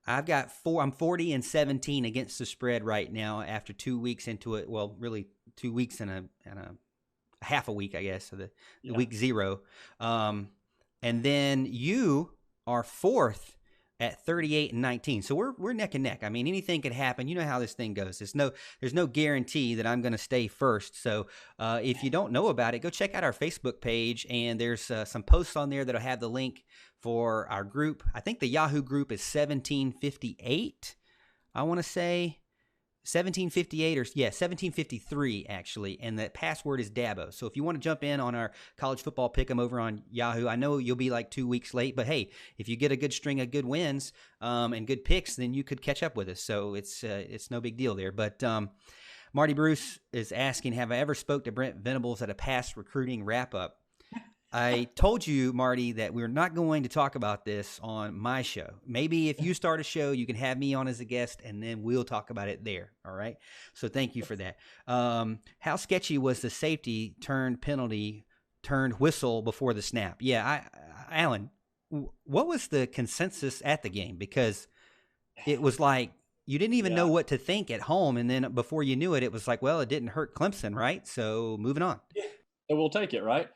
I've got four. I'm 40-17 against the spread right now after 2 weeks into it. Well, really 2 weeks and a half a week, I guess. So the Yeah. week zero. And then you are fourth at 38-19. So we're neck and neck. I mean, anything could happen. You know how this thing goes. There's no guarantee that I'm going to stay first. So if you don't know about it, go check out our Facebook page, and there's some posts on there that'll have the link for our group. I think the Yahoo group is 1758. I want to say 1758 or 1753 actually, and the password is Dabo. So if you want to jump in on our college football pick'em over on Yahoo, I know you'll be like 2 weeks late, but hey, if you get a good string of good wins and good picks, then you could catch up with us. So it's no big deal there. But Marty Bruce is asking, have I ever spoke to Brent Venables at a past recruiting wrap up? I told you, Marty, that we're not going to talk about this on my show. Maybe if you start a show, you can have me on as a guest, and then we'll talk about it there. All right? So thank you for that. How sketchy was the safety turned penalty turned whistle before the snap? Yeah, Alan, what was the consensus at the game? Because it was like you didn't even know Yeah. what to think at home, and then before you knew it, it was like, well, it didn't hurt Clemson, right? So moving on. Yeah. So we'll take it, right?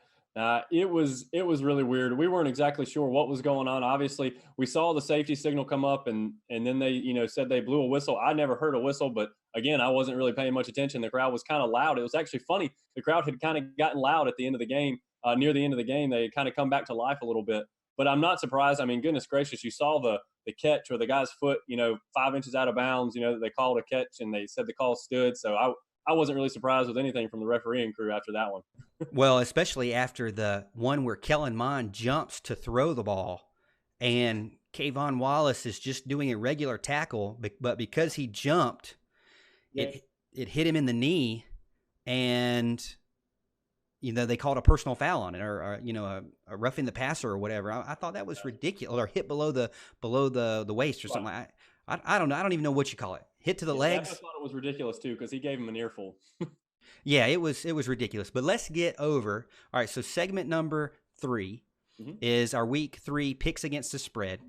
It was really weird. We weren't exactly sure what was going on. Obviously, we saw the safety signal come up, and then they said they blew a whistle. I never heard a whistle, but again, I wasn't really paying much attention. The crowd was kind of loud. It was actually funny. The crowd had kind of gotten loud at the end of the game. Near the end of the game, they kind of come back to life a little bit. But I'm not surprised. I mean, goodness gracious, you saw the catch where the guy's foot, 5 inches out of bounds. They called a catch and they said the call stood. So I wasn't really surprised with anything from the refereeing crew after that one. Well, especially after the one where Kellen Mond jumps to throw the ball, and Kayvon Wallace is just doing a regular tackle, but because he jumped, Yeah. it hit him in the knee, and they called a personal foul on it, or a roughing the passer or whatever. I thought that was ridiculous, or hit below the waist or something. I don't know. I don't even know what you call it. Hit to the Yeah, legs. Dabo thought it was ridiculous too because he gave him an earful. Yeah, it was ridiculous. But let's get over. All right, so segment number 3 Mhm. is our week 3 picks against the spread.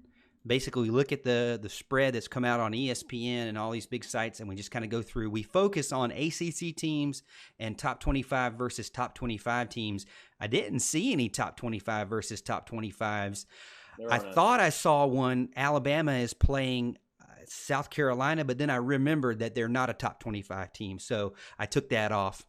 Basically, we look at the spread that's come out on ESPN and all these big sites, and we just kind of go through. We focus on ACC teams and top 25 versus top 25 teams. I didn't see any top 25 versus top 25s. I thought I saw one. Alabama is playing South Carolina, but then I remembered that they're not a top 25 team, so I took that off.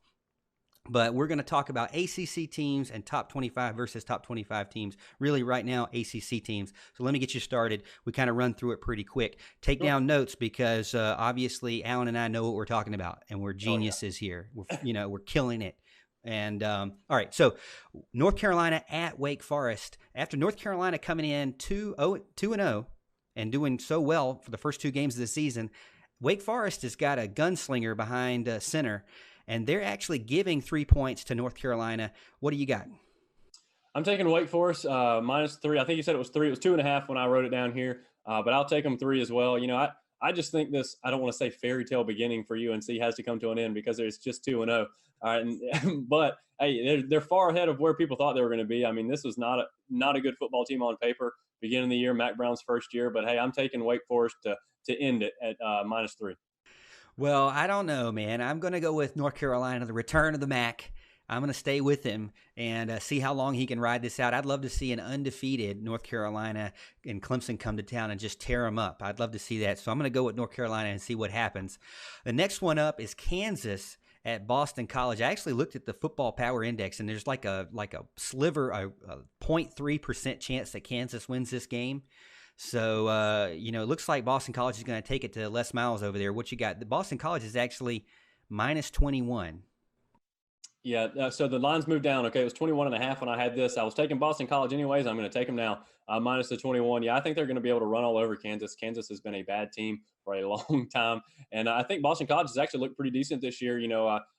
But we're going to talk about ACC teams and top 25 versus top 25 teams. Really, right now, ACC teams. So let me get you started. We kind of run through it pretty quick. Take down notes because obviously Alan and I know what we're talking about, and we're geniuses here. We're killing it. And all right, so North Carolina at Wake Forest. After North Carolina coming in 2-0 and doing so well for the first 2 games of the season, Wake Forest has got a gunslinger behind center, and they're actually giving 3 points to North Carolina. What do you got? I'm taking Wake Forest -3. I think you said it was 3. It was 2.5 when I wrote it down here, but I'll take them 3 as well. I just think this. I don't want to say fairy tale beginning for UNC has to come to an end because it's just 2-0. All right, but hey, they're far ahead of where people thought they were going to be. I mean, this was not a good football team on paper. Beginning of the year, Mac Brown's first year, but hey, I'm taking Wake Forest to end it at -3. Well, I don't know, man. I'm going to go with North Carolina, the return of the Mac. I'm going to stay with him and see how long he can ride this out. I'd love to see an undefeated North Carolina and Clemson come to town and just tear them up. I'd love to see that. So I'm going to go with North Carolina and see what happens. The next one up is Kansas at Boston College. I actually looked at the Football Power Index, and there's like a sliver, a 0.3% chance that Kansas wins this game. So, it looks like Boston College is going to take it to Les Miles over there. What you got? The Boston College is actually -21. Yeah, so the lines moved down. Okay, it was 21.5 when I had this. I was taking Boston College anyways. I'm going to take them now, minus the 21. Yeah, I think they're going to be able to run all over Kansas. Kansas has been a bad team for a long time, and I think Boston College has actually looked pretty decent this year.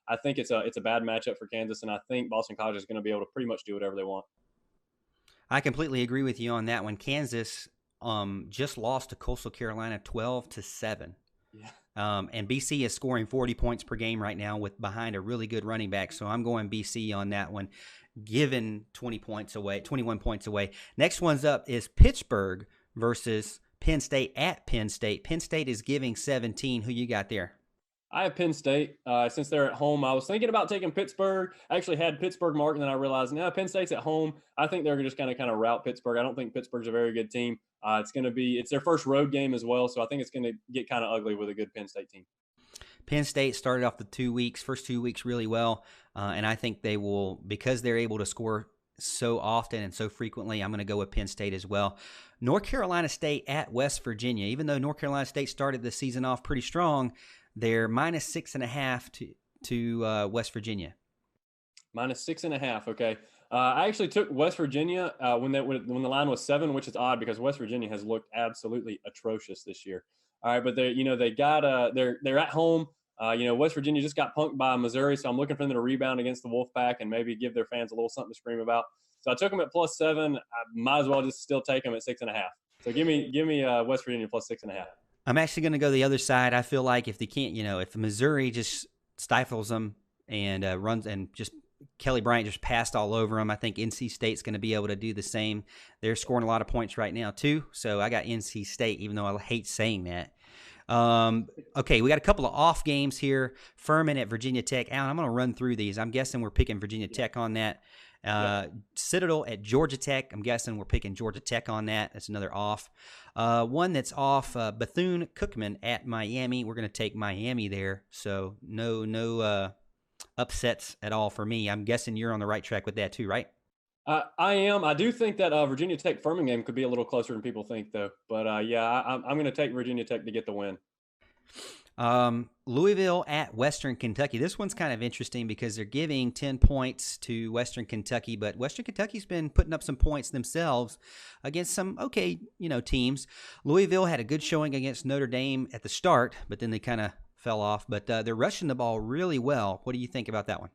I think it's a bad matchup for Kansas, and I think Boston College is going to be able to pretty much do whatever they want. I completely agree with you on that one. Kansas just lost to Coastal Carolina 12-7. Yeah. And BC is scoring 40 points per game right now with behind a really good running back. So I'm going BC on that one, given 21 points away. Next one's up is Pittsburgh versus Penn State at Penn State. Penn State is giving 17. Who you got there? I have Penn State since they're at home. I was thinking about taking Pittsburgh. I actually had Pittsburgh marked, and then I realized now Penn State's at home. I think they're just going to kind of rout Pittsburgh. I don't think Pittsburgh's a very good team. It's their first road game as well, so I think it's going to get kind of ugly with a good Penn State team. Penn State started off the first 2 weeks really well, and I think they will, because they're able to score so often and so frequently, I'm going to go with Penn State as well. North Carolina State at West Virginia. Even though North Carolina State started the season off pretty strong, they're -6.5 to West Virginia. -6.5. Okay. I actually took West Virginia when the line was 7, which is odd because West Virginia has looked absolutely atrocious this year. All right, but they're at home. West Virginia just got punked by Missouri, so I'm looking for them to rebound against the Wolfpack and maybe give their fans a little something to scream about. So I took them at +7. I might as well just still take them at 6.5. So give me West Virginia +6.5. I'm actually going to go the other side. I feel like if they can't, if Missouri just stifles them and runs and just Kelly Bryant just passed all over them, I think NC State's going to be able to do the same. They're scoring a lot of points right now too, so I got NC State, even though I hate saying that. Okay, we got a couple of off games here. Furman at Virginia Tech. Alan, I'm going to run through these. I'm guessing we're picking Virginia Tech on that. Citadel at Georgia Tech. I'm guessing we're picking Georgia Tech on that. That's another off. One that's off, Bethune-Cookman at Miami. We're going to take Miami there, so no upsets at all for me. I'm guessing you're on the right track with that too, right? I am. I do think that Virginia Tech Furman game could be a little closer than people think, though. But I'm going to take Virginia Tech to get the win. Louisville at Western Kentucky. This one's kind of interesting because they're giving 10 points to Western Kentucky, but Western Kentucky's been putting up some points themselves against some okay, teams. Louisville had a good showing against Notre Dame at the start, but then they kind of fell off. But they're rushing the ball really well. What do you think about that one?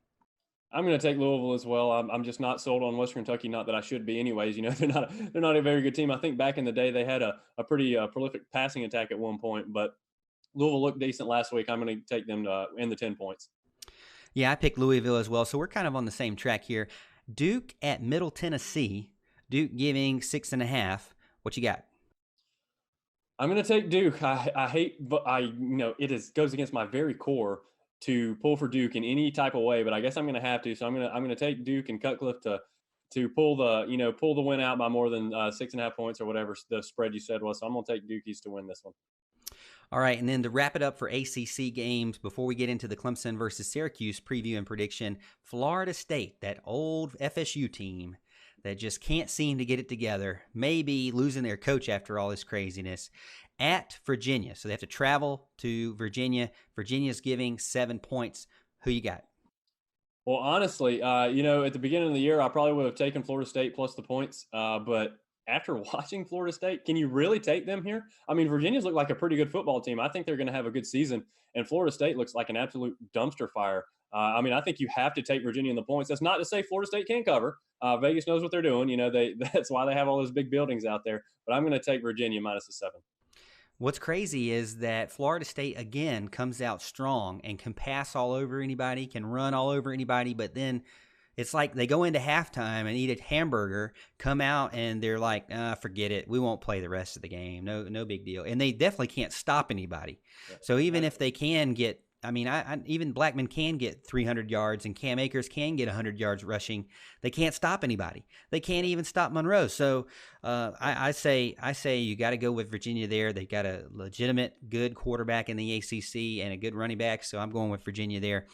I'm going to take Louisville as well. I'm just not sold on Western Kentucky. Not that I should be, anyways. They're not a very good team. I think back in the day they had a pretty prolific passing attack at one point, but Louisville looked decent last week. I'm going to take them in the 10 points. Yeah, I picked Louisville as well, so we're kind of on the same track here. Duke at Middle Tennessee. Duke giving 6.5. What you got? I'm going to take Duke. I hate, but it goes against my very core to pull for Duke in any type of way, but I guess I'm going to have to. So I'm going to take Duke and Cutcliffe to pull the win out by more than 6.5 points or whatever the spread you said was. So I'm going to take Dukies to win this one. All right, and then to wrap it up for ACC games, before we get into the Clemson versus Syracuse preview and prediction, Florida State, that old FSU team that just can't seem to get it together, maybe losing their coach after all this craziness, at Virginia. So they have to travel to Virginia. Virginia's giving 7 points. Who you got? Well, honestly, at the beginning of the year, I probably would have taken Florida State plus the points, but after watching Florida State, can you really take them here? I mean, Virginia's looked like a pretty good football team. I think they're going to have a good season, and Florida State looks like an absolute dumpster fire. I think you have to take Virginia in the points. That's not to say Florida State can't cover. Vegas knows what they're doing. That's why they have all those big buildings out there. But I'm going to take Virginia minus the 7. What's crazy is that Florida State, again, comes out strong and can pass all over anybody, can run all over anybody, but then it's like they go into halftime and eat a hamburger, come out, and they're like, forget it. We won't play the rest of the game. No big deal. And they definitely can't stop anybody. So even if they can get, even Blackman can get 300 yards and Cam Akers can get 100 yards rushing, they can't stop anybody. They can't even stop Monroe. So I say you got to go with Virginia there. They've got a legitimate good quarterback in the ACC and a good running back, so I'm going with Virginia there.